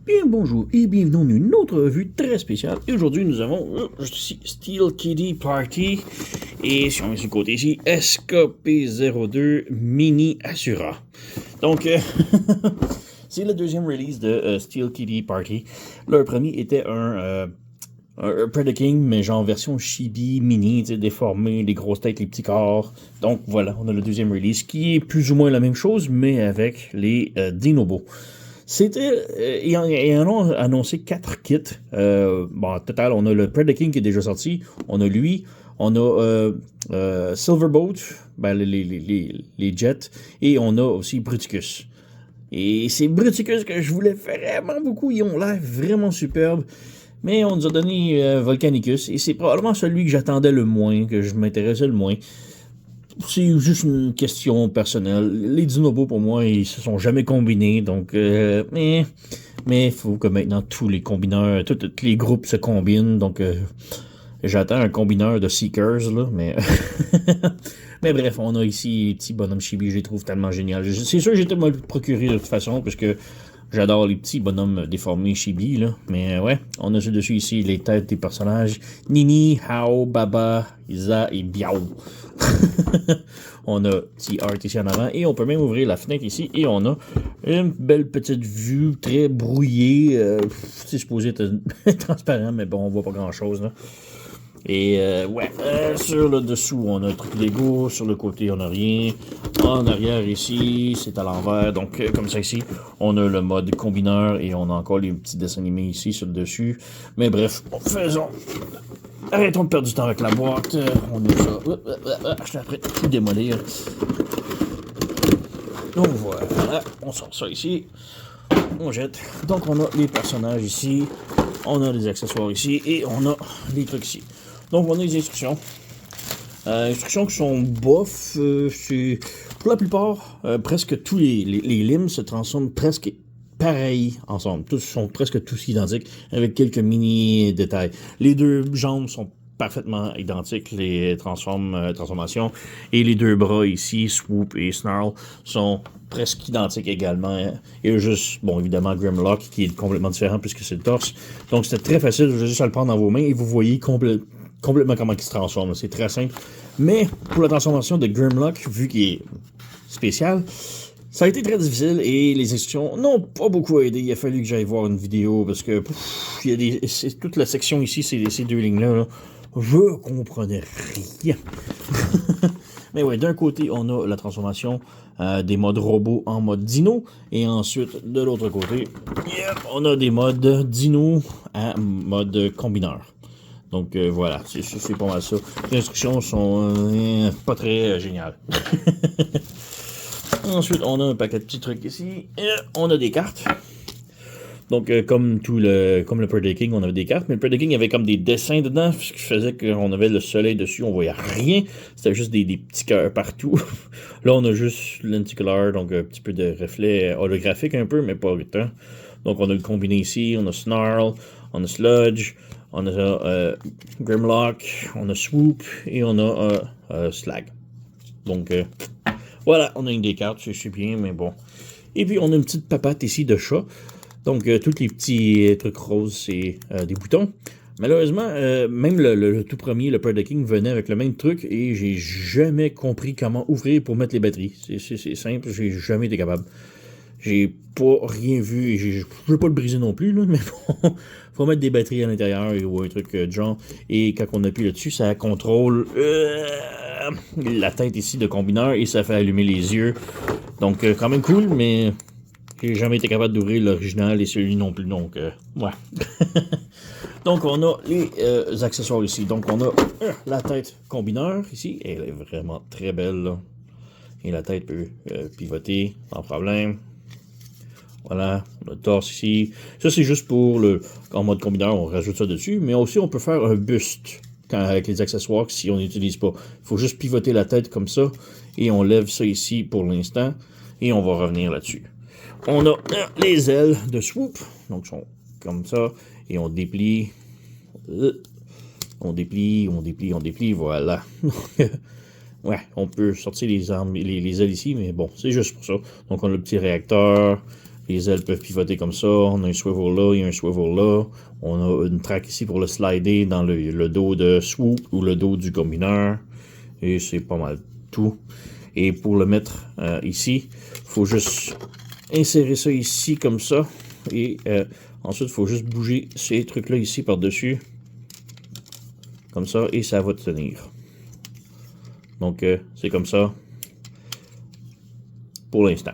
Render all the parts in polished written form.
Bien bonjour et bienvenue dans une autre revue très spéciale. Et aujourd'hui nous avons ici Steel Kitty Party et si on met sur le côté ici SKP02 Mini Assura. Donc c'est le deuxième release de Steel Kitty Party. Le premier était un Predaking, mais genre version chibi, mini, déformé, les grosses têtes, les petits corps. Donc voilà, on a le deuxième release qui est plus ou moins la même chose, mais avec les Dinobos. C'était. Ils en ont annoncé 4 kits. Bon, en total, on a le Predaking qui est déjà sorti. On a lui. On a Silverboat, ben, les jets. Et on a aussi Bruticus. Et c'est Bruticus que je voulais vraiment beaucoup. Ils ont l'air vraiment superbes. Mais on nous a donné Volcanicus. Et c'est probablement celui que j'attendais le moins, que je m'intéressais le moins. C'est juste une question personnelle. Les Dinobos, pour moi, ils se sont jamais combinés, donc... mais il faut que maintenant tous les combineurs, tous les groupes se combinent, donc... j'attends un combineur de Seekers, là, mais... mais bref, on a ici les petits bonhommes chibi, je les trouve tellement géniaux. C'est sûr que j'ai tellement le procurer de toute façon, parce que j'adore les petits bonhommes déformés chibi, là. Mais ouais, on a dessus ici les têtes des personnages. Nini, Hao, Baba, Isa et Biao. On a petit art ici en avant et on peut même ouvrir la fenêtre ici et on a une belle petite vue très brouillée. C'est supposé être transparent, mais bon, on voit pas grand chose là. Et ouais, sur le dessous, on a un truc Lego, sur le côté, on a rien. En arrière ici, c'est à l'envers. Donc, comme ça ici, on a le mode combineur et on a encore les petits dessins animés ici sur le dessus. Mais bref, faisons. Arrêtons de perdre du temps avec la boîte. On est ça. Je suis après tout démolir. Donc voilà, on sort ça ici. On jette. Donc on a les personnages ici. On a les accessoires ici. Et on a les trucs ici. Donc on a les instructions. Instructions qui sont bof. C'est pour la plupart, presque tous les limbs se transforment presque pareil ensemble. Tous sont presque tous identiques, avec quelques mini détails. Les deux jambes sont parfaitement identiques, les transformations, et les deux bras ici, Swoop et Snarl, sont presque identiques également. Et juste, bon, évidemment, Grimlock, qui est complètement différent puisque c'est le torse. Donc c'était très facile, juste à le prendre dans vos mains et vous voyez complètement comment il se transforme. C'est très simple. Mais pour la transformation de Grimlock, vu qu'il est spécial, ça a été très difficile et les instructions n'ont pas beaucoup aidé. Il a fallu que j'aille voir une vidéo parce que il y a toute la section ici, c'est ces deux lignes-là. Là, je comprenais rien. Mais ouais, d'un côté, on a la transformation des modes robots en mode dino. Et ensuite, de l'autre côté, on a des modes dino à mode combineur. Donc voilà, c'est pas mal ça. Les instructions sont pas très géniales. Ensuite, on a un paquet de petits trucs ici. Et on a des cartes. Donc, comme le Predaking, on avait des cartes. Mais le Predaking avait comme des dessins dedans, ce qui faisait qu'on avait le soleil dessus, on voyait rien. C'était juste des petits cœurs partout. Là, on a juste lenticular, donc un petit peu de reflet holographique un peu, mais pas autant. Donc, on a le combiné ici. On a Snarl, on a Sludge, on a Grimlock, on a Swoop et on a Slag. Donc, voilà, on a une des cartes, c'est bien, mais bon. Et puis, on a une petite papate ici de chat. Donc, tous les petits trucs roses, c'est des boutons. Malheureusement, même le tout premier, le Predaking, venait avec le même truc et j'ai jamais compris comment ouvrir pour mettre les batteries. C'est simple, j'ai jamais été capable. J'ai pas rien vu et je veux pas le briser non plus, là, mais bon, faut mettre des batteries à l'intérieur ou un truc de genre. Et quand on appuie là-dessus, ça contrôle la tête ici de combineur et ça fait allumer les yeux. Donc, quand même cool, mais j'ai jamais été capable d'ouvrir l'original et celui non plus. Donc, ouais. Donc, on a les accessoires ici. Donc, on a la tête combineur ici. Elle est vraiment très belle, là. Et la tête peut pivoter sans problème. Voilà, le torse ici. Ça, c'est juste pour en mode combineur, on rajoute ça dessus. Mais aussi, on peut faire un buste avec les accessoires si on n'utilise pas. Il faut juste pivoter la tête comme ça. Et on lève ça ici pour l'instant. Et on va revenir là-dessus. On a les ailes de Swoop. Donc, sont comme ça. Et on déplie. On déplie. Voilà. Ouais, on peut sortir les armes, les ailes ici, mais bon, c'est juste pour ça. Donc, on a le petit réacteur. Les ailes peuvent pivoter comme ça. On a un swivel là, il y a un swivel là. On a une traque ici pour le slider dans le dos de swoop ou le dos du combineur. Et c'est pas mal tout. Et pour le mettre ici, il faut juste insérer ça ici comme ça. Et ensuite, il faut juste bouger ces trucs-là ici par-dessus. Comme ça, et ça va tenir. Donc, c'est comme ça. Pour l'instant.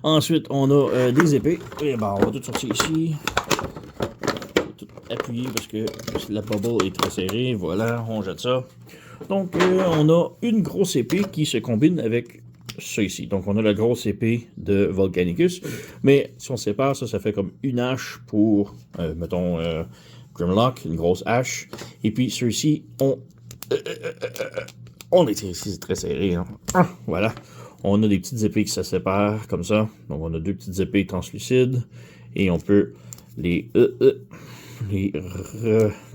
Ensuite, on a des épées. Et ben, on va tout sortir ici. Tout appuyer parce que la bubble est très serrée. Voilà, on jette ça. Donc, on a une grosse épée qui se combine avec ça ici. Donc, on a la grosse épée de Volcanicus. Mais si on sépare, ça fait comme une hache pour, mettons, Grimlock, une grosse hache. Et puis, ceux-ci, on est ici, c'est très serré. Hein. Voilà. On a des petites épées qui se séparent comme ça. Donc, on a deux petites épées translucides. Et on peut les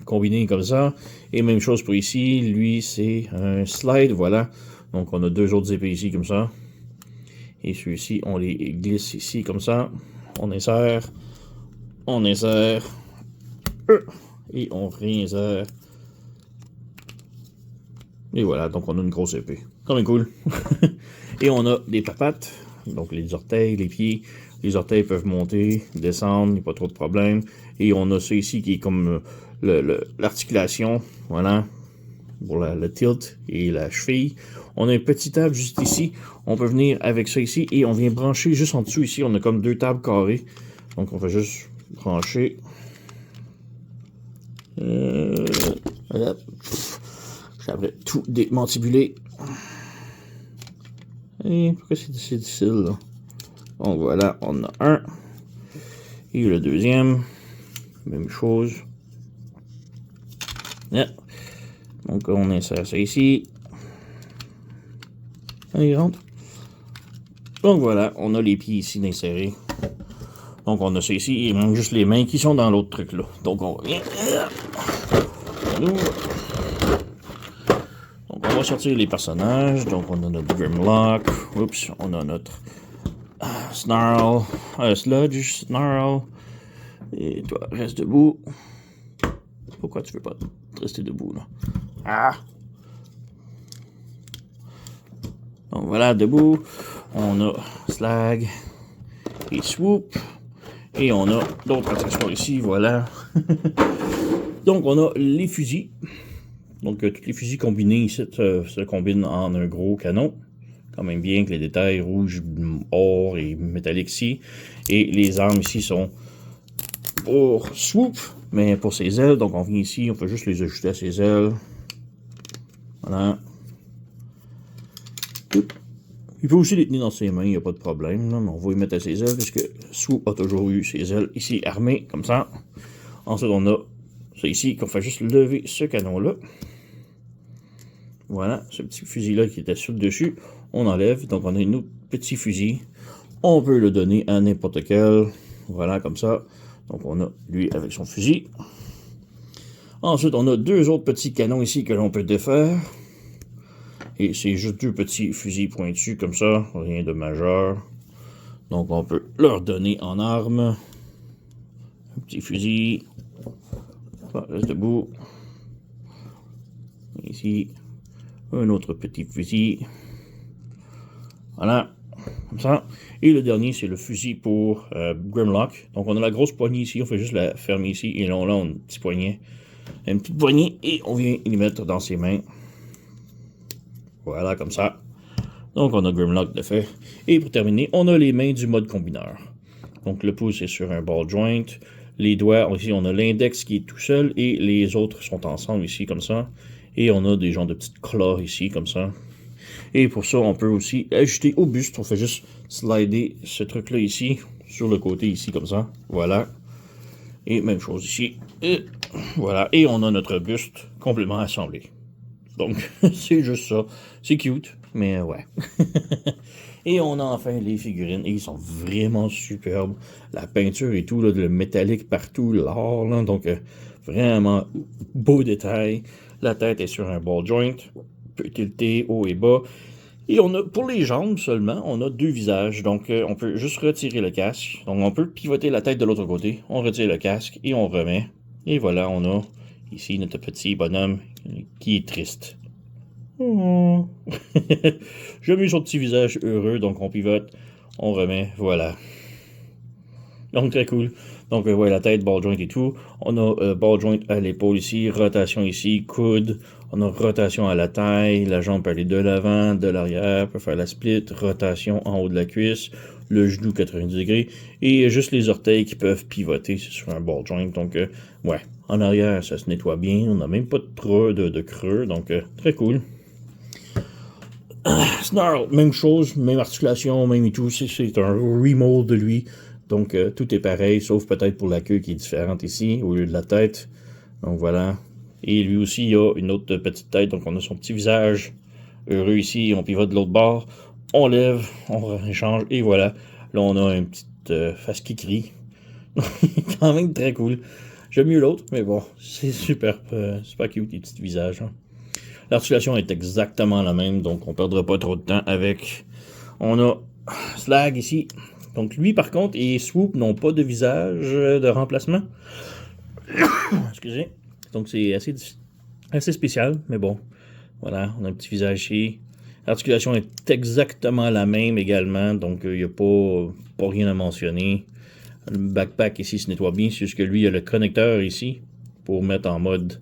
combiner comme ça. Et même chose pour ici. Lui, c'est un slide. Voilà. Donc, on a deux autres épées ici comme ça. Et ceux-ci, on les glisse ici comme ça. On insère. On insère. Et on réinsère. Et voilà, donc on a une grosse épée. Quand même cool. Et on a des papates, donc les orteils, les pieds. Les orteils peuvent monter, descendre, il n'y a pas trop de problème. Et on a ça ici qui est comme l'articulation, voilà, pour le tilt et la cheville. On a une petite table juste ici. On peut venir avec ça ici et on vient brancher juste en dessous ici. On a comme deux tables carrées. Donc on va juste brancher. Voilà. J'aimerais tout démantibuler. Et pourquoi c'est difficile là? Bon voilà, on a un. Et le deuxième. Même chose. Yeah. Donc on insère ça ici. Il rentre. Donc voilà, on a les pieds ici d'insérer. Donc on a ça ici. Il manque juste les mains qui sont dans l'autre truc là. Donc on revient. On ouvre. Donc on va sortir les personnages. Donc on a notre Grimlock. Oups, on a notre Snarl. Sludge, Snarl. Et toi, reste debout. Pourquoi tu veux pas rester debout là? Ah! Donc voilà, debout. On a Slag et Swoop. Et on a d'autres accessoires ici, voilà. Donc on a les fusils. Donc tous les fusils combinés ici se combinent en un gros canon. Quand même bien que les détails rouge, or et métallique ici. Et les armes ici sont pour Swoop, mais pour ses ailes. Donc on vient ici, on peut juste les ajuster à ses ailes. Voilà. Il peut aussi les tenir dans ses mains, il n'y a pas de problème. Là, mais on va les mettre à ses ailes, puisque Swoop a toujours eu ses ailes ici armées, comme ça. Ensuite, on a ça ici, qu'on fait juste lever ce canon-là. Voilà, ce petit fusil-là qui était sur le dessus, on enlève. Donc, on a un autre petit fusil. On peut le donner à n'importe quel. Voilà, comme ça. Donc, on a lui avec son fusil. Ensuite, on a deux autres petits canons ici que l'on peut défaire. Et c'est juste deux petits fusils pointus comme ça, rien de majeur. Donc on peut leur donner en arme. Un petit fusil. Reste debout. Ici, un autre petit fusil. Voilà, comme ça. Et le dernier, c'est le fusil pour Grimlock. Donc on a la grosse poignée ici, on fait juste la fermer ici. Et là, on a un petit poignet. Une petite poignée et on vient les mettre dans ses mains. Voilà, comme ça. Donc, on a Grimlock de fait. Et pour terminer, on a les mains du mode combineur. Donc, le pouce est sur un ball joint. Les doigts, ici, on a l'index qui est tout seul. Et les autres sont ensemble ici, comme ça. Et on a des genres de petites claws ici, comme ça. Et pour ça, on peut aussi ajouter au buste. On fait juste slider ce truc-là ici, sur le côté ici, comme ça. Voilà. Et même chose ici. Et voilà. Et on a notre buste complètement assemblé. Donc, c'est juste ça. C'est cute, mais ouais. Et on a enfin les figurines. Et ils sont vraiment superbes. La peinture et tout, là, le métallique partout, l'or, là. Donc, vraiment beau détail. La tête est sur un ball joint. Peut tilter haut et bas. Et on a, pour les jambes seulement, on a 2 visages. Donc, on peut juste retirer le casque. Donc, on peut pivoter la tête de l'autre côté. On retire le casque et on remet. Et voilà, on a ici notre petit bonhomme qui est triste. Oh. J'aime mis son petit visage heureux. Donc, on pivote, on remet, voilà. Donc, très cool. Donc, ouais, la tête, ball joint et tout. On a ball joint à l'épaule ici, rotation ici, coude. On a rotation à la taille, la jambe peut aller de l'avant, de l'arrière, peut faire la split, rotation en haut de la cuisse, le genou 90 degrés, et juste les orteils qui peuvent pivoter sur un ball joint. Donc, ouais, en arrière, ça se nettoie bien. On n'a même pas de creux, donc très cool. Snarl, même chose, même articulation, même et tout. C'est un remold de lui. Donc, tout est pareil, sauf peut-être pour la queue qui est différente ici, au lieu de la tête. Donc, voilà. Et lui aussi, il a une autre petite tête. Donc, on a son petit visage heureux ici. On pivote de l'autre bord. On lève, on change. Et voilà. Là, on a une petite face qui crie. Quand même très cool. J'aime mieux l'autre, mais bon, c'est super cute, les petits visages. Hein. L'articulation est exactement la même, donc on ne perdra pas trop de temps avec. On a Slag ici. Donc lui, par contre, et Swoop n'ont pas de visage de remplacement. Excusez. Donc c'est assez spécial, mais bon. Voilà, on a un petit visage ici. L'articulation est exactement la même également, donc il n'y a pas rien à mentionner. Le backpack ici se nettoie bien, c'est juste que lui, il y a le connecteur ici pour mettre en mode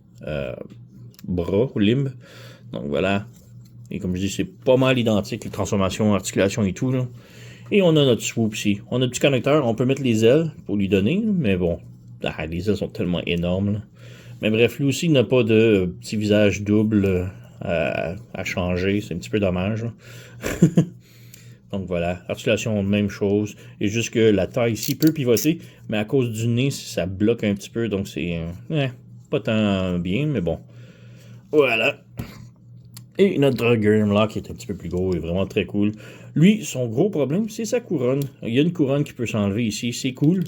bras ou limbe. Donc voilà. Et comme je dis, c'est pas mal identique, les transformations, articulation et tout. Là. Et on a notre swoop ici. On a un petit connecteur, on peut mettre les ailes pour lui donner, mais bon, les ailes sont tellement énormes. Là. Mais bref, lui aussi n'a pas de petit visage double à changer, c'est un petit peu dommage. Donc voilà, articulation, même chose. Et juste que la taille ici peut pivoter, mais à cause du nez, ça bloque un petit peu, donc c'est pas tant bien, mais bon. Voilà. Et notre Grimlock est un petit peu plus gros et vraiment très cool. Lui, son gros problème, c'est sa couronne. Il y a une couronne qui peut s'enlever ici, c'est cool.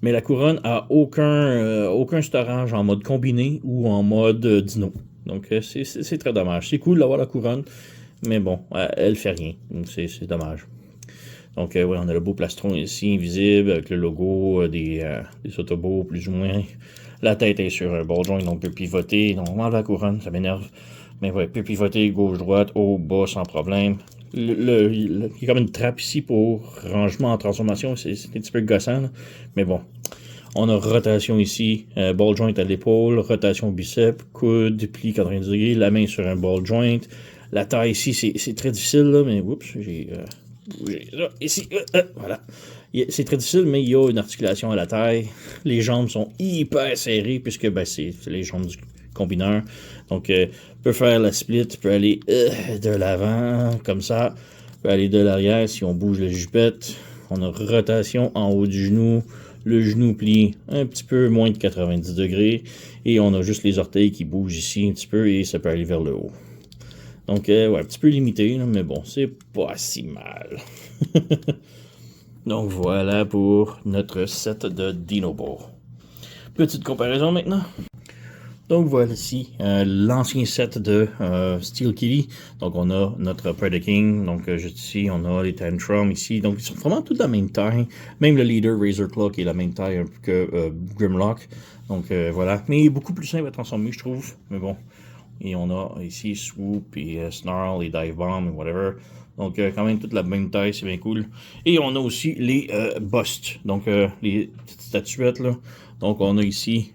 Mais la couronne a aucun storage en mode combiné ou en mode dino. Donc c'est très dommage. C'est cool d'avoir la couronne, mais bon, elle fait rien. Donc c'est dommage. Donc ouais, on a le beau plastron ici, invisible, avec le logo des Autobots, plus ou moins. La tête est sur un ball joint, donc on peut pivoter. Donc on enlève la couronne, ça m'énerve. Mais ouais, peut pivoter gauche-droite, haut, bas, sans problème. Il y a comme une trappe ici pour rangement en transformation. C'est un petit peu gossant, là. Mais bon. On a rotation ici, ball joint à l'épaule, rotation bicep, coude, pli 90 degrés, la main sur un ball joint. La taille ici, c'est très difficile, là, mais oups, j'ai bougé là, ici, voilà. C'est très difficile, mais il y a une articulation à la taille. Les jambes sont hyper serrées, puisque ben, c'est les jambes du combineur. Donc, peut faire la split, peut aller de l'avant, comme ça. Peut aller de l'arrière si on bouge la jupette. On a rotation en haut du genou. Le genou plie un petit peu moins de 90 degrés. Et on a juste les orteils qui bougent ici un petit peu et ça peut aller vers le haut. Donc, ouais, un petit peu limité, là, mais bon, c'est pas si mal. Donc, voilà pour notre set de Dinobots. Petite comparaison maintenant. Donc voici l'ancien set de Steel Kitty. Donc on a notre Predaking, donc juste ici, on a les Tantrum ici. Donc ils sont vraiment tous de la même taille. Même le leader Razorclaw qui est la même taille que Grimlock. Donc voilà. Mais il est beaucoup plus simple à transformer, je trouve. Mais bon. Et on a ici Swoop et Snarl et Dive Bomb et whatever. Donc quand même toute la même taille, c'est bien cool. Et on a aussi les busts. Donc les petites statuettes là. Donc on a ici...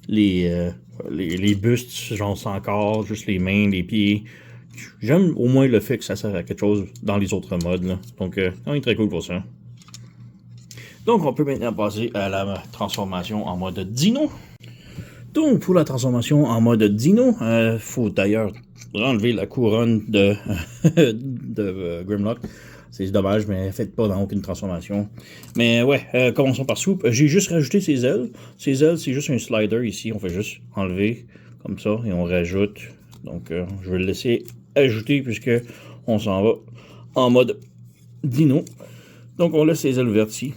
les bustes, genre sans corps, juste les mains, les pieds. J'aime au moins le fait que ça sert à quelque chose dans les autres modes. Là. Donc, on est très cool pour ça. Donc, on peut maintenant passer à la transformation en mode dino. Donc, pour la transformation en mode dino, faut d'ailleurs enlever la couronne de Grimlock. C'est dommage, mais faites pas dans aucune transformation. Mais ouais, commençons par Swoop. J'ai juste rajouté ses ailes. Ses ailes, c'est juste un slider ici. On fait juste enlever comme ça et on rajoute. Donc, je vais le laisser ajouter puisque on s'en va en mode dino. Donc, on laisse ses ailes ouvertes ici.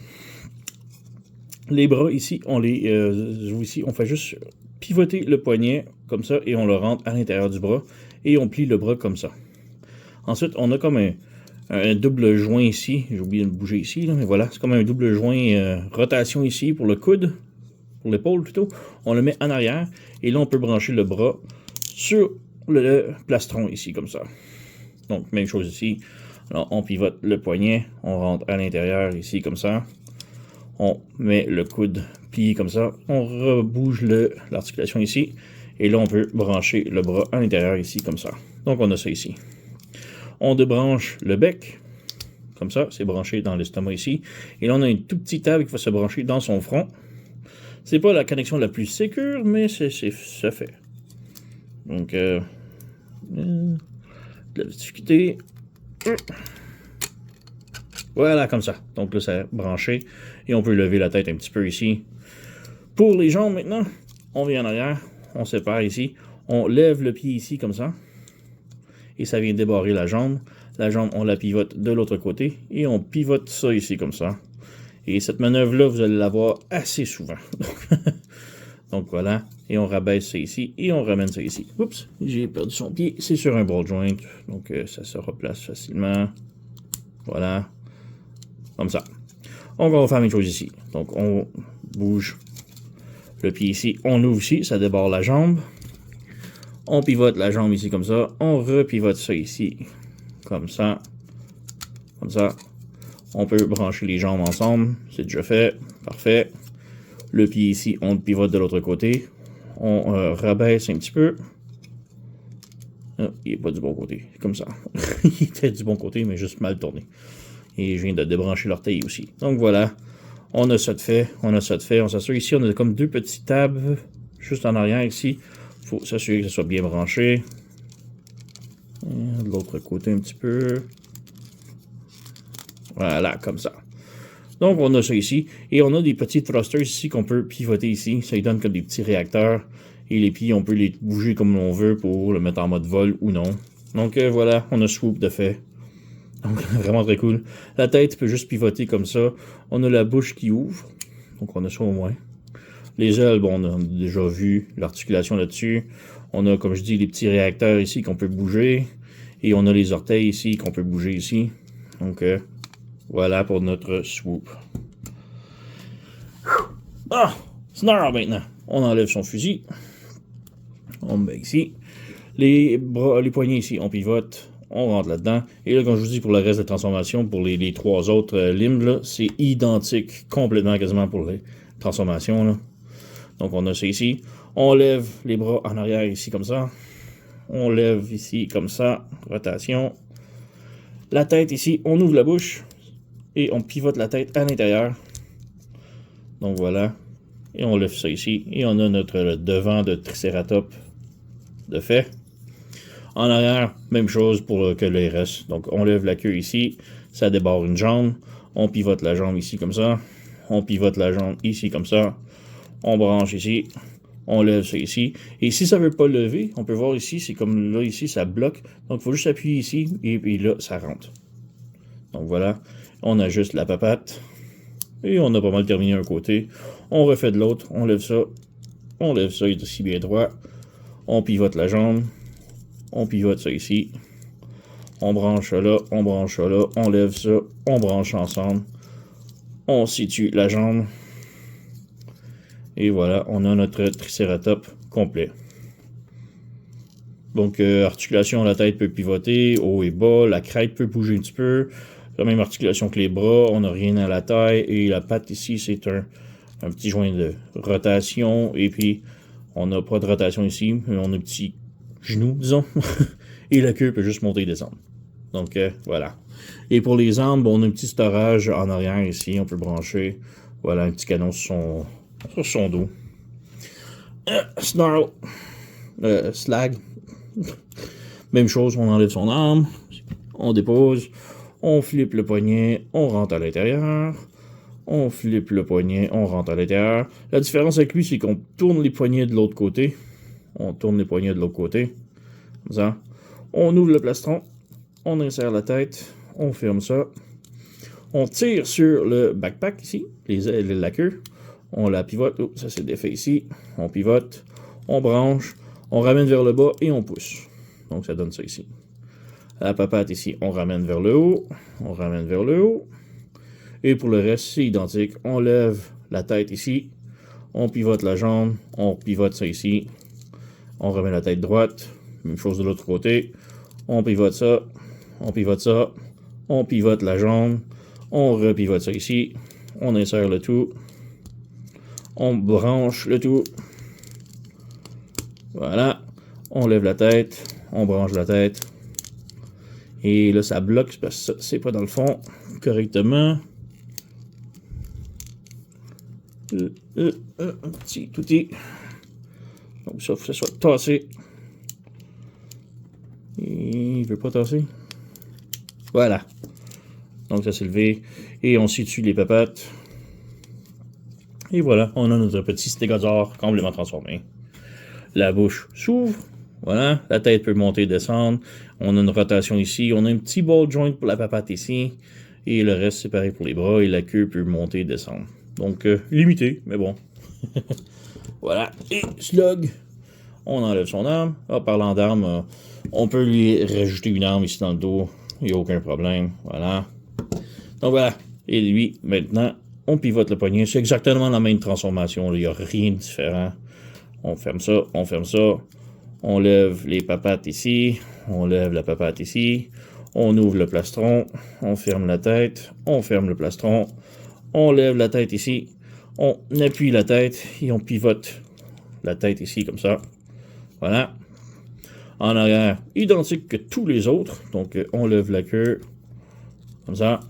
Les bras ici, on fait juste pivoter le poignet comme ça et on le rentre à l'intérieur du bras et on plie le bras comme ça. Ensuite, on a comme un double joint ici. J'ai oublié de le bouger ici, là, mais voilà. C'est comme un double joint rotation ici pour le coude, pour l'épaule plutôt. On le met en arrière. Et là, on peut brancher le bras sur le plastron ici, comme ça. Donc, même chose ici. Alors, on pivote le poignet. On rentre à l'intérieur ici, comme ça. On met le coude plié comme ça. On rebouge l'articulation ici. Et là, on peut brancher le bras à l'intérieur ici, comme ça. Donc, on a ça ici. On débranche le bec. Comme ça, c'est branché dans l'estomac ici. Et là, on a une toute petite table qui va se brancher dans son front. C'est pas la connexion la plus sécure, mais ça fait. Donc, de la difficulté. Voilà, comme ça. Donc là, c'est branché. Et on peut lever la tête un petit peu ici. Pour les jambes, maintenant, on vient en arrière. On sépare ici. On lève le pied ici, comme ça. Et ça vient débarrer la jambe. La jambe, on la pivote de l'autre côté. Et on pivote ça ici, comme ça. Et cette manœuvre-là, vous allez la voir assez souvent. Donc voilà. Et on rabaisse ça ici. Et on ramène ça ici. Oups, j'ai perdu son pied. C'est sur un ball joint. Donc ça se replace facilement. Voilà. Comme ça. On va faire la même chose ici. Donc on bouge le pied ici. On ouvre ici. Ça débarre la jambe. On pivote la jambe ici comme ça. On repivote ça ici. Comme ça. Comme ça. On peut brancher les jambes ensemble. C'est déjà fait. Parfait. Le pied ici, on le pivote de l'autre côté. On rabaisse un petit peu. Ah, il n'est pas du bon côté. Comme ça. Il était du bon côté, mais juste mal tourné. Et je viens de débrancher l'orteil aussi. Donc voilà. On a ça de fait. On a ça de fait. On s'assure ici, on a comme deux petites tables juste en arrière ici. Il faut s'assurer que ça soit bien branché. De l'autre côté un petit peu. Voilà, comme ça. Donc, on a ça ici. Et on a des petits thrusters ici qu'on peut pivoter ici. Ça lui donne comme des petits réacteurs. Et les pieds, on peut les bouger comme on veut pour le mettre en mode vol ou non. Donc, voilà, on a swoop de fait. Donc, vraiment très cool. La tête peut juste pivoter comme ça. On a la bouche qui ouvre. Donc, on a ça au moins. Les ailes, bon, on a déjà vu l'articulation là-dessus. On a, comme je dis, les petits réacteurs ici qu'on peut bouger. Et on a les orteils ici qu'on peut bouger ici. Donc, voilà pour notre swoop. Ah! Snarl maintenant. On enlève son fusil. On met ici. Les bras, les poignets ici, on pivote. On rentre là-dedans. Et là, comme je vous dis, pour le reste de la transformation, pour les trois autres limbes, là, c'est identique complètement quasiment pour les transformations. Là. Donc, on a ça ici. On lève les bras en arrière ici comme ça. On lève ici comme ça. Rotation. La tête ici, on ouvre la bouche. Et on pivote la tête à l'intérieur. Donc voilà. Et on lève ça ici. Et on a notre devant de Triceratops de fait. En arrière, même chose pour que le reste. Donc on lève la queue ici. Ça débarre une jambe. On pivote la jambe ici comme ça. On pivote la jambe ici comme ça. On branche ici. On lève ça ici. Et si ça ne veut pas lever, on peut voir ici, c'est comme là, ici, ça bloque. Donc il faut juste appuyer ici. Et puis là, ça rentre. Donc voilà. On ajuste la papate. Et on a pas mal terminé un côté. On refait de l'autre. On lève ça. On lève ça ici bien droit. On pivote la jambe. On pivote ça ici. On branche ça là. On branche ça là. On lève ça. On branche ensemble. On situe la jambe. Et voilà. On a notre Triceratops complet. Donc, articulation, la tête peut pivoter. Haut et bas. La crête peut bouger un petit peu. La même articulation que les bras, on n'a rien à la taille. Et la patte ici, c'est un petit joint de rotation. Et puis, on n'a pas de rotation ici, mais on a un petit genou, disons. Et la queue peut juste monter et descendre. Donc, voilà. Et pour les armes, bon, on a un petit storage en arrière ici. On peut brancher, voilà, un petit canon sur son dos. Snarl. Slag. Même chose, on enlève son arme. On dépose. On flippe le poignet, on rentre à l'intérieur. On flippe le poignet, on rentre à l'intérieur. La différence avec lui, c'est qu'on tourne les poignets de l'autre côté. On tourne les poignets de l'autre côté. Comme ça. On ouvre le plastron. On insère la tête. On ferme ça. On tire sur le backpack ici, la queue. On la pivote. Oh, ça c'est défait ici. On pivote. On branche. On ramène vers le bas et on pousse. Donc ça donne ça ici. La papate ici, on ramène vers le haut. On ramène vers le haut. Et pour le reste, c'est identique. On lève la tête ici. On pivote la jambe. On pivote ça ici. On remet la tête droite. Même chose de l'autre côté. On pivote ça. On pivote ça. On pivote la jambe. On repivote ça ici. On insère le tout. On branche le tout. Voilà. On lève la tête. On branche la tête. Et là, ça bloque parce que c'est pas dans le fond correctement. Un petit touti. Donc ça, faut que ça soit tassé. Et il veut pas tasser. Voilà. Donc ça s'est levé. Et on situe les papates. Et voilà, on a notre petit stégosaure complètement transformé. La bouche s'ouvre. Voilà, la tête peut monter et descendre. On a une rotation ici. On a un petit ball joint pour la papate ici. Et le reste, c'est pareil pour les bras. Et la queue peut monter et descendre. Donc, limité, mais bon. Voilà. Et Slug, on enlève son arme. Ah, parlant d'arme, on peut lui rajouter une arme ici dans le dos. Il n'y a aucun problème. Voilà. Donc voilà. Et lui, maintenant, on pivote le poignet. C'est exactement la même transformation. Il n'y a rien de différent. On ferme ça, on ferme ça. On lève les papates ici. On lève la papate ici. On ouvre le plastron. On ferme la tête. On ferme le plastron. On lève la tête ici. On appuie la tête et on pivote la tête ici comme ça. Voilà. En arrière, identique que tous les autres. Donc, on lève la queue. Comme ça.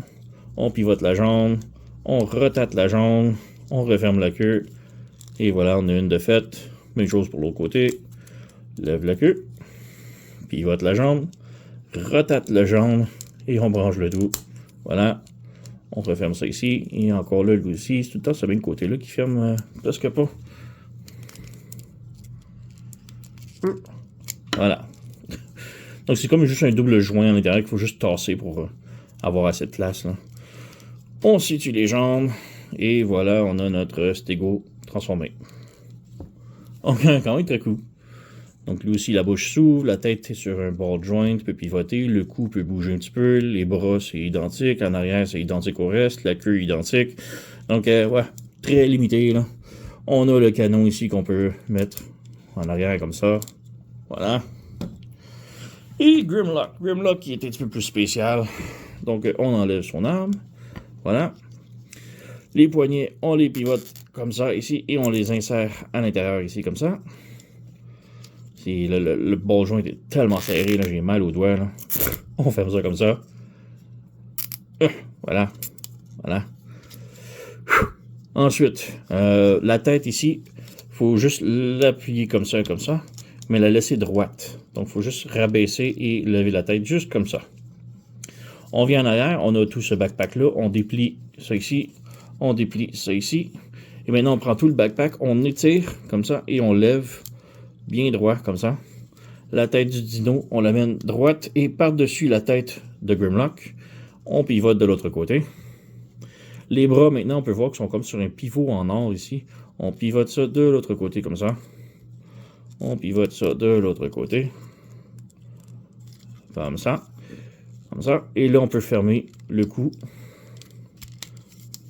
On pivote la jambe. On rotate la jambe. On referme la queue. Et voilà, on a une de faite. Même chose pour l'autre côté. Lève la queue. Pivote la jambe. Rotate la jambe. Et on branche le tout. Voilà. On referme ça ici. Et encore là, lui aussi. C'est tout le temps ce même côté-là qui ferme presque pas. Voilà. Donc c'est comme juste un double joint à l'intérieur qu'il faut juste tasser pour avoir assez de place. Là. On situe les jambes. Et voilà, on a notre stégo transformé. Donc quand même très cool. Donc lui aussi, la bouche s'ouvre, la tête est sur un ball joint, peut pivoter, le cou peut bouger un petit peu, les bras c'est identique, en arrière c'est identique au reste, la queue identique. Donc ouais, très limité là. On a le canon ici qu'on peut mettre en arrière comme ça. Voilà. Et Grimlock. Grimlock qui est un petit peu plus spécial. Donc on enlève son arme. Voilà. Les poignets, on les pivote comme ça ici et on les insère à l'intérieur ici comme ça. Le ball joint est tellement serré, là, j'ai mal aux doigts. Là. On ferme ça comme ça. Voilà. Voilà. Ensuite, la tête ici, il faut juste l'appuyer comme ça, mais la laisser droite. Donc, il faut juste rabaisser et lever la tête juste comme ça. On vient en arrière, on a tout ce backpack-là, on déplie ça ici, on déplie ça ici. Et maintenant, on prend tout le backpack, on étire comme ça et on lève bien droit comme ça. La tête du dino, on l'amène droite et par-dessus la tête de Grimlock, on pivote de l'autre côté. Les bras, maintenant, on peut voir qu'ils sont comme sur un pivot en or ici. On pivote ça de l'autre côté comme ça. On pivote ça de l'autre côté. Comme ça. Comme ça. Et là, on peut fermer le cou.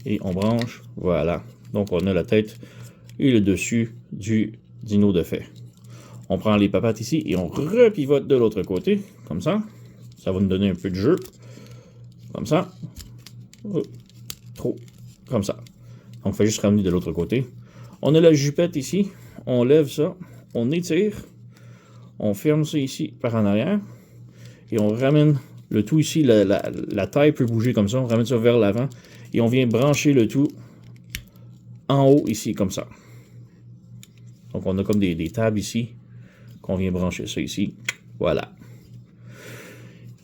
Et on branche. Voilà. Donc, on a la tête et le dessus du dino de fait. On prend les papates ici et on repivote de l'autre côté. Comme ça. Ça va nous donner un peu de jeu. Comme ça. Oh, trop. Comme ça. Donc, on fait juste ramener de l'autre côté. On a la jupette ici. On lève ça. On étire. On ferme ça ici par en arrière. Et on ramène le tout ici. La taille peut bouger comme ça. On ramène ça vers l'avant. Et on vient brancher le tout en haut ici, comme ça. Donc, on a comme des tables ici. Qu'on vient brancher ça ici. Voilà.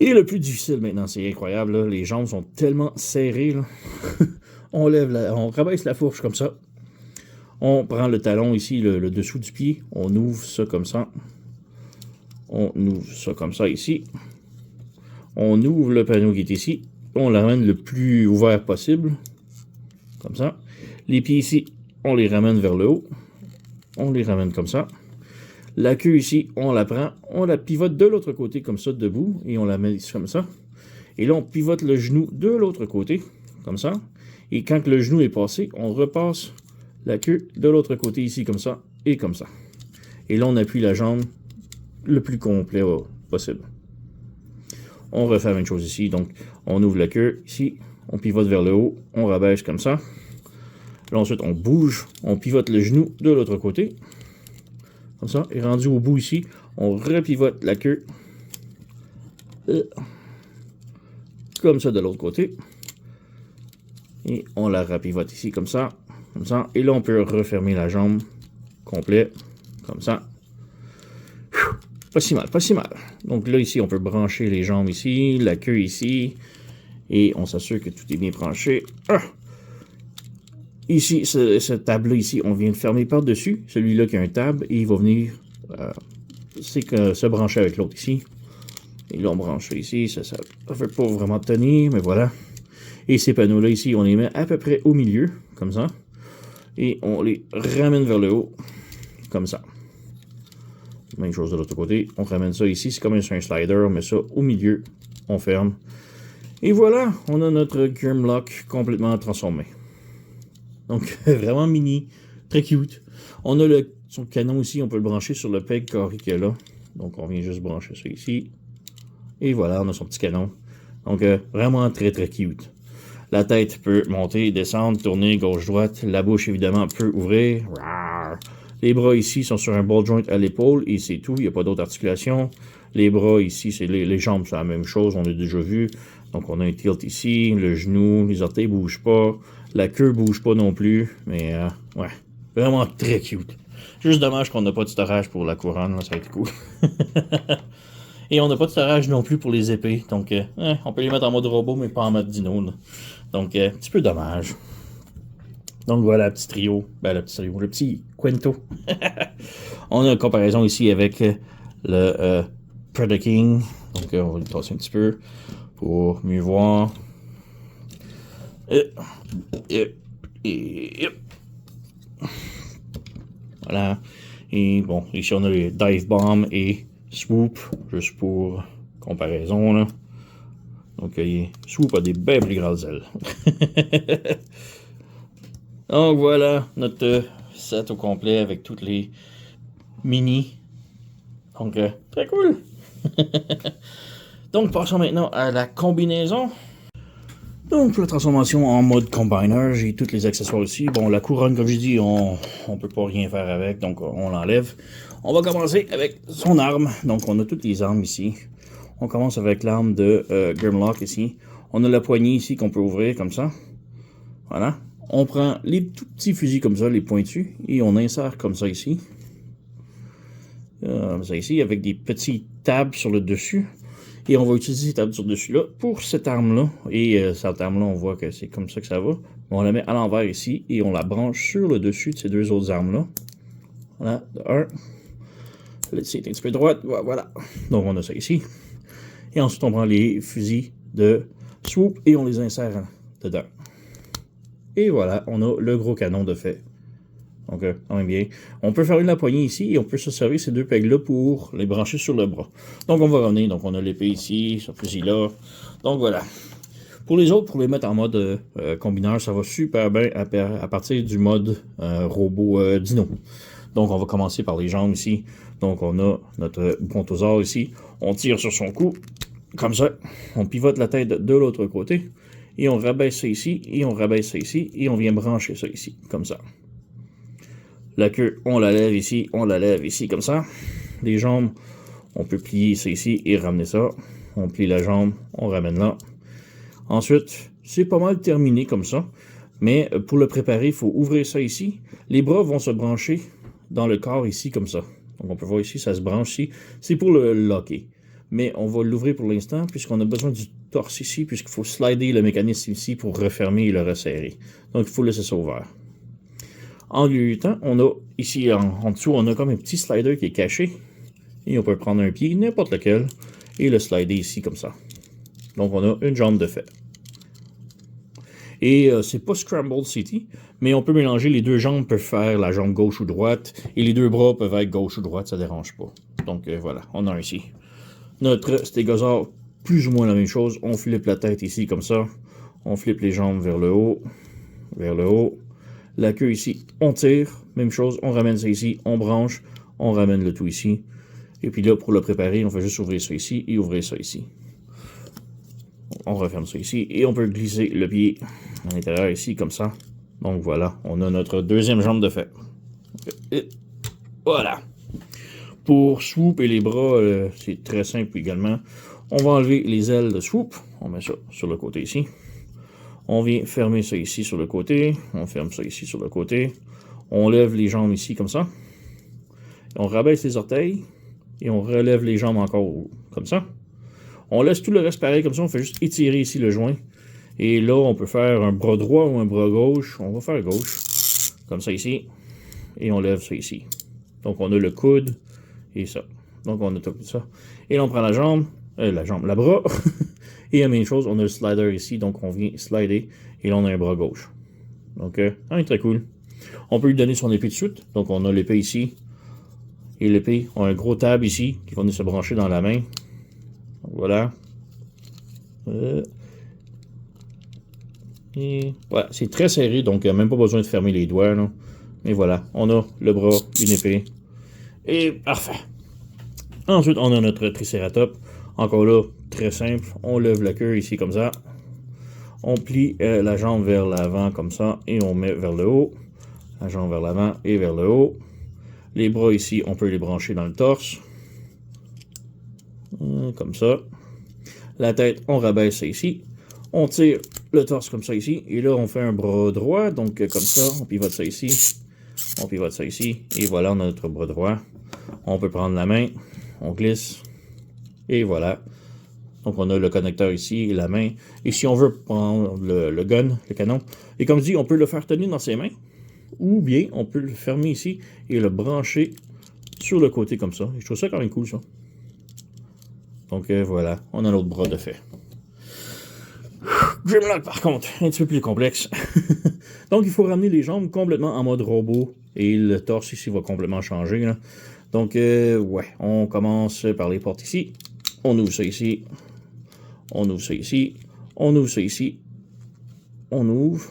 Et le plus difficile maintenant, c'est incroyable. Là. Les jambes sont tellement serrées. Là. On rabaisse la fourche comme ça. On prend le talon ici, le dessous du pied. On ouvre ça comme ça. On ouvre ça comme ça ici. On ouvre le panneau qui est ici. On l'amène le plus ouvert possible. Comme ça. Les pieds ici, on les ramène vers le haut. On les ramène comme ça. La queue ici, on la prend, on la pivote de l'autre côté comme ça, debout, et on la met ici comme ça. Et là, on pivote le genou de l'autre côté, comme ça. Et quand le genou est passé, on repasse la queue de l'autre côté ici, comme ça, et comme ça. Et là, on appuie la jambe le plus complet possible. On refait la même chose ici, donc on ouvre la queue ici, on pivote vers le haut, on rabaisse comme ça. Là, ensuite, on bouge, on pivote le genou de l'autre côté. Comme ça. Et rendu au bout ici, on repivote la queue. Comme ça de l'autre côté. Et on la rapivote ici, comme ça. Comme ça. Et là, on peut refermer la jambe complet. Comme ça. Pas si mal, pas si mal. Donc là, ici, on peut brancher les jambes ici, la queue ici. Et on s'assure que tout est bien branché. Ici, ce tab-là, ici, on vient de fermer par-dessus. Celui-là qui a un tab, et il va venir se brancher avec l'autre ici. Et là, on branche ça ici. Ça ne fait pas vraiment tenir, mais voilà. Et ces panneaux-là, ici, on les met à peu près au milieu, comme ça. Et on les ramène vers le haut, comme ça. Même chose de l'autre côté. On ramène ça ici. C'est comme un slider. On met ça au milieu. On ferme. Et voilà, on a notre Grimlock complètement transformé. Donc, vraiment mini, très cute. On a son canon ici, on peut le brancher sur le peg carré qu'il y a là. Donc, on vient juste brancher ça ici. Et voilà, on a son petit canon. Donc, vraiment très, très cute. La tête peut monter, descendre, tourner gauche-droite. La bouche, évidemment, peut ouvrir. Les bras ici sont sur un ball joint à l'épaule et c'est tout. Il n'y a pas d'autre articulation. Les bras ici, c'est les jambes, c'est la même chose. On a déjà vu. Donc, on a un tilt ici, le genou, les orteils ne bougent pas. La queue bouge pas non plus, mais ouais, vraiment très cute. Juste dommage qu'on n'a pas de storage pour la couronne, là, ça va être cool. Et on n'a pas de storage non plus pour les épées, donc on peut les mettre en mode robot, mais pas en mode dino. Là. Donc, un petit peu dommage. Donc voilà, petit trio, le petit Quento. On a une comparaison ici avec le Predaking, donc on va le tasser un petit peu pour mieux voir. Voilà. Et bon, ici on a les Dive Bomb et Swoop, juste pour comparaison. Là. Donc, Swoop a des bien plus grandes ailes. Donc voilà, notre set au complet avec toutes les mini. Donc, très cool. Donc, passons maintenant à la combinaison. Donc, pour la transformation en mode combiner, j'ai tous les accessoires ici. Bon, la couronne, comme je dis, on peut pas rien faire avec, donc on l'enlève. On va commencer avec son arme. Donc, on a toutes les armes ici. On commence avec l'arme de Grimlock ici. On a la poignée ici qu'on peut ouvrir comme ça. Voilà. On prend les tout petits fusils comme ça, les pointus, et on insère comme ça ici. Comme ça ici, avec des petits tabs sur le dessus. Et on va utiliser cette table sur dessus là pour cette arme-là. Et cette arme-là, on voit que c'est comme ça que ça va. On la met à l'envers ici et on la branche sur le dessus de ces deux autres armes-là. Voilà, de un. Là-dessus, c'est un petit peu droite. Voilà. Donc, on a ça ici. Et ensuite, on prend les fusils de Swoop et on les insère dedans. Et voilà, on a le gros canon de fait. Donc, quand même bien. On peut faire la poignée ici et on peut se servir ces deux pegs-là pour les brancher sur le bras. Donc, on va revenir. Donc, on a l'épée ici, ce fusil-là. Donc, voilà. Pour les autres, pour les mettre en mode combineur, ça va super bien à partir du mode robot dino. Donc, on va commencer par les jambes ici. Donc, on a notre brontosaure ici. On tire sur son cou, comme ça. On pivote la tête de l'autre côté. Et on rabaisse ça ici, et on rabaisse ça ici, et on vient brancher ça ici, comme ça. La queue, on la lève ici, comme ça. Les jambes, on peut plier ça ici et ramener ça. On plie la jambe, on ramène là. Ensuite, c'est pas mal terminé comme ça. Mais pour le préparer, il faut ouvrir ça ici. Les bras vont se brancher dans le corps ici, comme ça. Donc on peut voir ici, ça se branche ici. C'est pour le locker. Mais on va l'ouvrir pour l'instant, puisqu'on a besoin du torse ici, puisqu'il faut slider le mécanisme ici pour refermer et le resserrer. Donc il faut laisser ça ouvert. En lieu temps, on a ici en dessous, on a comme un petit slider qui est caché. Et on peut prendre un pied, n'importe lequel, et le slider ici comme ça. Donc on a une jambe de fait. Et c'est pas Scrambled City, Mais on peut mélanger, les deux jambes peuvent faire la jambe gauche ou droite, et les deux bras peuvent être gauche ou droite, ça dérange pas. Donc voilà, on a ici notre stégosaure, plus ou moins la même chose. On flippe la tête ici comme ça, on flippe les jambes vers le haut, la queue ici, on tire, même chose, on ramène ça ici, on branche, on ramène le tout ici. Et puis là, pour le préparer, on fait juste ouvrir ça ici et ouvrir ça ici. On referme ça ici et on peut glisser le pied à l'intérieur ici, comme ça. Donc voilà, on a notre deuxième jambe de fait. Et voilà. Pour Swoop et les bras, c'est très simple également. On va enlever les ailes de Swoop. On met ça sur le côté ici. On vient fermer ça ici sur le côté. On ferme ça ici sur le côté. On lève les jambes ici comme ça. On rabaisse les orteils. Et on relève les jambes encore comme ça. On laisse tout le reste pareil comme ça. On fait juste étirer ici le joint. Et là, on peut faire un bras droit ou un bras gauche. On va faire gauche. Comme ça ici. Et on lève ça ici. Donc on a le coude et ça. Donc on a tout ça. Et là, on prend la bras. Et la même chose, on a le slider ici. Donc on vient slider. Et là, on a un bras gauche. Donc, très cool. On peut lui donner son épée de suite. Donc on a l'épée ici. Et l'épée, on a un gros tab ici qui va venir se brancher dans la main. Donc, voilà. Et voilà, c'est très serré, donc il n'y a même pas besoin de fermer les doigts. Là. Mais voilà, on a le bras, une épée. Et parfait. Ensuite, on a notre tricératops. Encore là, très simple. On lève la queue ici comme ça. On plie la jambe vers l'avant comme ça. Et on met vers le haut. La jambe vers l'avant et vers le haut. Les bras ici, on peut les brancher dans le torse. Comme ça. La tête, on rabaisse ça ici. On tire le torse comme ça ici. Et là, on fait un bras droit. Donc, comme ça, on pivote ça ici. On pivote ça ici. Et voilà, on a notre bras droit. On peut prendre la main. On glisse. Et voilà. Donc, on a le connecteur ici et la main. Et si on veut prendre le gun, le canon, et comme je dis, on peut le faire tenir dans ses mains. Ou bien, on peut le fermer ici et le brancher sur le côté comme ça. Et je trouve ça quand même cool, ça. Donc, voilà. On a l'autre bras de fait. Grimlock, par contre, un petit peu plus complexe. Donc, il faut ramener les jambes complètement en mode robot. Et le torse ici va complètement changer. Là. Donc, ouais, on commence par les portes ici. On ouvre ça ici. On ouvre ça ici. On ouvre ça ici. On ouvre.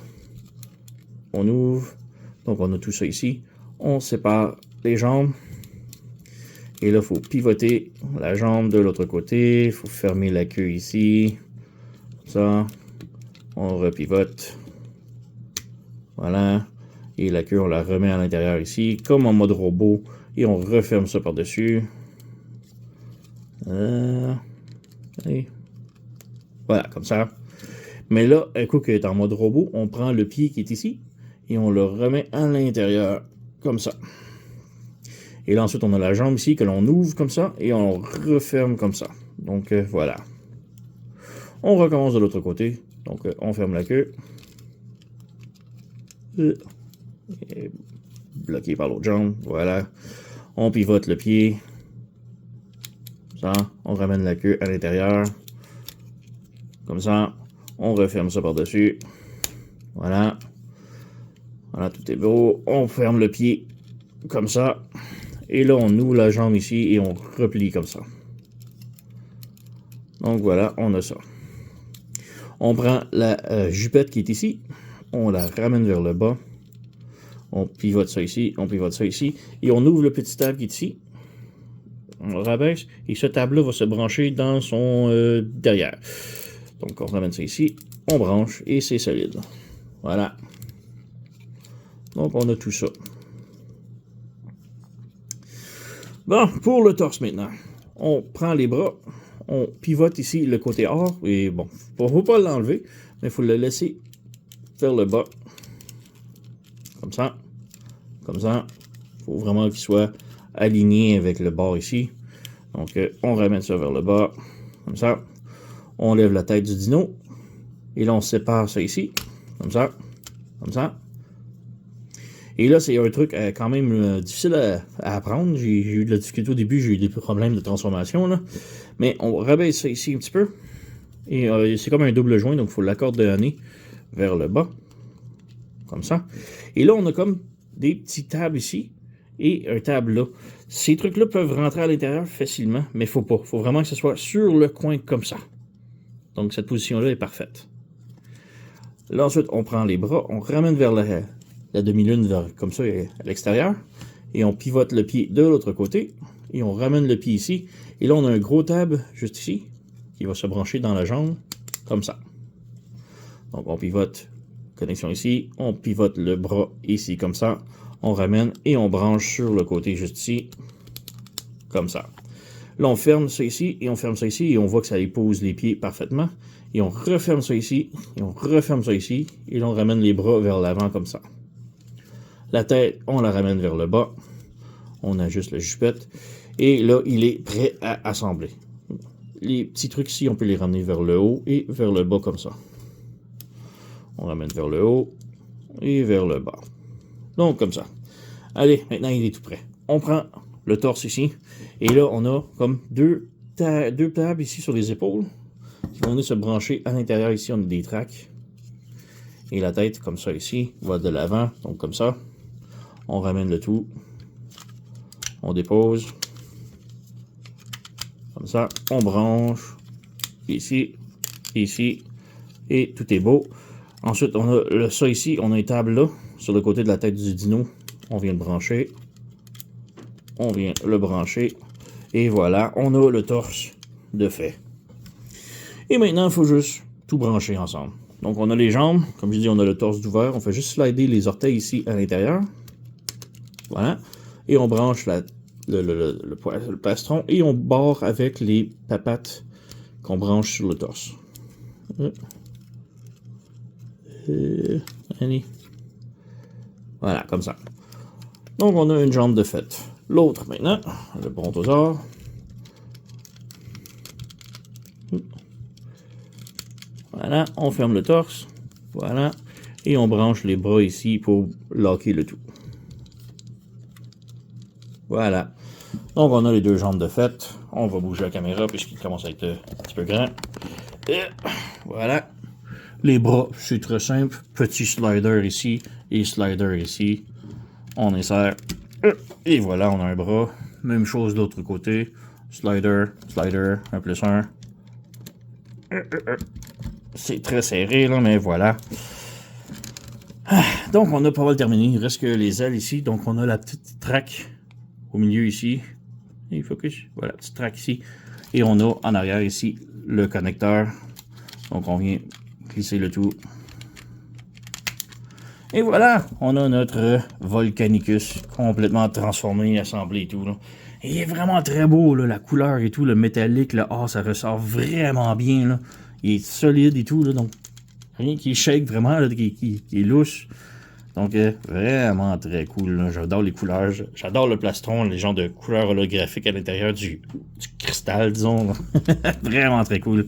On ouvre. Donc, on a tout ça ici. On sépare les jambes. Et là, il faut pivoter la jambe de l'autre côté. Il faut fermer la queue ici. Ça. On repivote. Voilà. Et la queue, on la remet à l'intérieur ici, comme en mode robot. Et on referme ça par-dessus. Et voilà, comme ça. Mais là, un coup qu'elle est en mode robot, on prend le pied qui est ici. Et on le remet à l'intérieur, comme ça. Et là, ensuite, on a la jambe ici que l'on ouvre comme ça. Et on referme comme ça. Donc, voilà. On recommence de l'autre côté. Donc, on ferme la queue. Et bloqué par l'autre jambe. Voilà. On pivote le pied. Ça. On ramène la queue à l'intérieur. Comme ça. On referme ça par-dessus. Voilà. Voilà, tout est beau. On ferme le pied comme ça. Et là, on ouvre la jambe ici et on replie comme ça. Donc voilà, on a ça. On prend la jupette qui est ici. On la ramène vers le bas. On pivote ça ici. On pivote ça ici. Et on ouvre le petit tab qui est ici. On le rabaisse. Et ce tab-là va se brancher dans son derrière. Donc on ramène ça ici. On branche et c'est solide. Voilà. Donc, on a tout ça. Bon, pour le torse maintenant. On prend les bras. On pivote ici le côté or. Et bon, il ne faut pas l'enlever, mais il faut le laisser vers le bas. Comme ça. Comme ça. Il faut vraiment qu'il soit aligné avec le bord ici. Donc, on ramène ça vers le bas. Comme ça. On lève la tête du dino. Et là, on sépare ça ici. Comme ça. Comme ça. Et là, c'est un truc quand même difficile à apprendre. J'ai eu de la difficulté au début, j'ai eu des problèmes de transformation. Là. Mais on rabaisse ça ici un petit peu. Et c'est comme un double joint, donc il faut l'accorder vers le bas. comme ça. Et là, on a comme des petits tables ici et un table là. Ces trucs-là peuvent rentrer à l'intérieur facilement, mais faut pas. Faut vraiment que ce soit sur le coin comme ça. Donc, cette position-là est parfaite. Là, ensuite, on prend les bras, on ramène vers la demi-lune comme ça à l'extérieur. Et on pivote le pied de l'autre côté. Et on ramène le pied ici. Et là, on a un gros tab juste ici qui va se brancher dans la jambe comme ça. Donc, on pivote, connexion ici. On pivote le bras ici comme ça. On ramène et on branche sur le côté juste ici comme ça. Là, on ferme ça ici et on ferme ça ici. Et on voit que ça épouse les pieds parfaitement. Et on referme ça ici, et on referme ça ici, et là on ramène les bras vers l'avant comme ça. La tête, on la ramène vers le bas, on ajuste la jupette, et là il est prêt à assembler. Les petits trucs ici, on peut les ramener vers le haut et vers le bas comme ça. On ramène vers le haut et vers le bas. Donc comme ça. Allez, maintenant il est tout prêt. On prend le torse ici, et là on a comme deux tables ici sur les épaules. Qui vont venir se brancher à l'intérieur ici, on a des tracks. Et la tête, comme ça ici, va de l'avant, donc comme ça. On ramène le tout. On dépose. Comme ça, on branche. Ici, ici. Et tout est beau. Ensuite, on a ça ici, on a une table là, sur le côté de la tête du dino. On vient le brancher. On vient le brancher. Et voilà, on a le torse de fait. Et maintenant, il faut juste tout brancher ensemble. Donc, on a les jambes. Comme je dis, on a le torse d'ouvert. On fait juste slider les orteils ici à l'intérieur. Voilà. Et on branche le plastron. Et on barre avec les papates qu'on branche sur le torse. Allez. Voilà, comme ça. Donc, on a une jambe de fait. L'autre, maintenant, le brontosaure. Voilà, on ferme le torse. Voilà. Et on branche les bras ici pour locker le tout. Voilà. Donc, on a les deux jambes de fait. On va bouger la caméra puisqu'il commence à être un petit peu grand. Et voilà. Les bras, c'est très simple. Petit slider ici et slider ici. On insère. Et voilà, on a un bras. Même chose de l'autre côté. Slider, slider, 1+1. C'est très serré, là, mais voilà. Donc, on a pas mal terminé. Il reste que les ailes ici. Donc, on a la petite traque au milieu ici. Et focus. Voilà, petite traque ici. Et on a en arrière ici le connecteur. Donc, on vient glisser le tout. Et voilà, on a notre Volcanicus complètement transformé, assemblé et tout. Là. Et il est vraiment très beau, là, la couleur et tout, le métallique, là, ça ressort vraiment bien. Là. Il est solide et tout, là, donc rien qui shake vraiment, là, qui est louche. Donc vraiment très cool. J'adore les couleurs, j'adore le plastron, les genres de couleurs holographiques à l'intérieur du cristal, disons. Vraiment très cool.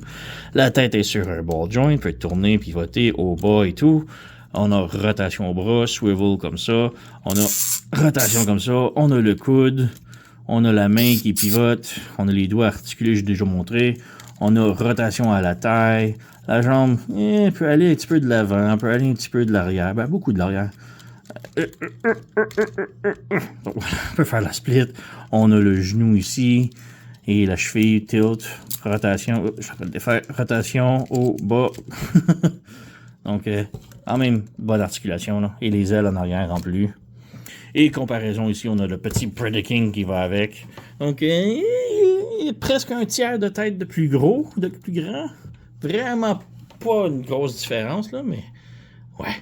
La tête est sur un ball joint, peut tourner, pivoter au bas et tout. On a rotation au bras, swivel comme ça. On a rotation comme ça. On a le coude. On a la main qui pivote. On a les doigts articulés, j'ai déjà montré. On a rotation à la taille. La jambe peut aller un petit peu de l'avant, peut aller un petit peu de l'arrière. Ben, beaucoup de l'arrière. Donc, voilà, on peut faire la split. On a le genou ici. Et la cheville, tilt, rotation. Je vais le défaire. Rotation au bas. Donc, quand même, bonne articulation. Là. Et les ailes en arrière en plus. Et comparaison ici, on a le petit Predaking qui va avec. Donc, presque un tiers de tête de plus gros, de plus grand. Vraiment pas une grosse différence, là, mais ouais.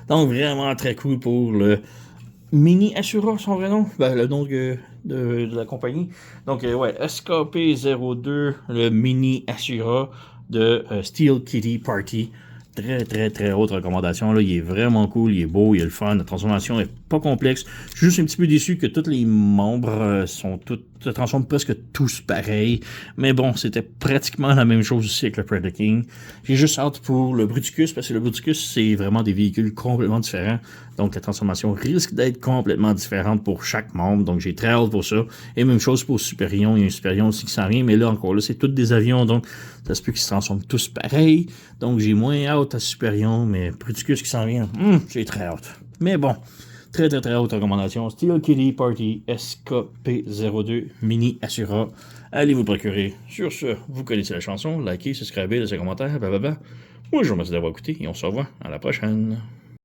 Donc, vraiment très cool pour le Mini Asura, son vrai nom. Ben, le nom de la compagnie. Donc, ouais, SKP-02, le Mini Asura de Steel Kitty Party. Très, très, très haute recommandation. Là. Il est vraiment cool, il est beau, il est le fun. La transformation est pas complexe. Je suis juste un petit peu déçu que tous les membres se transforment presque tous pareil. Mais bon, c'était pratiquement la même chose aussi avec le Predaking. J'ai juste hâte pour le Bruticus, parce que le Bruticus, c'est vraiment des véhicules complètement différents. Donc, la transformation risque d'être complètement différente pour chaque membre. Donc, j'ai très hâte pour ça. Et même chose pour Superion. Il y a un Superion aussi qui s'en vient. Mais là, encore là, c'est tous des avions. Donc, ça se peut qu'ils se transforment tous pareil. Donc, j'ai moins hâte hâte à Superion, mais Bruticus qui s'en vient, j'ai très hâte. Mais bon, très haute recommandation. Steel Kitty Party SKP02 Mini Assura. Allez vous procurer. Sur ce, vous connaissez la chanson, likez, subscribez, laissez un commentaire, blablabla. Moi, je vous remercie d'avoir écouté et on se revoit à la prochaine.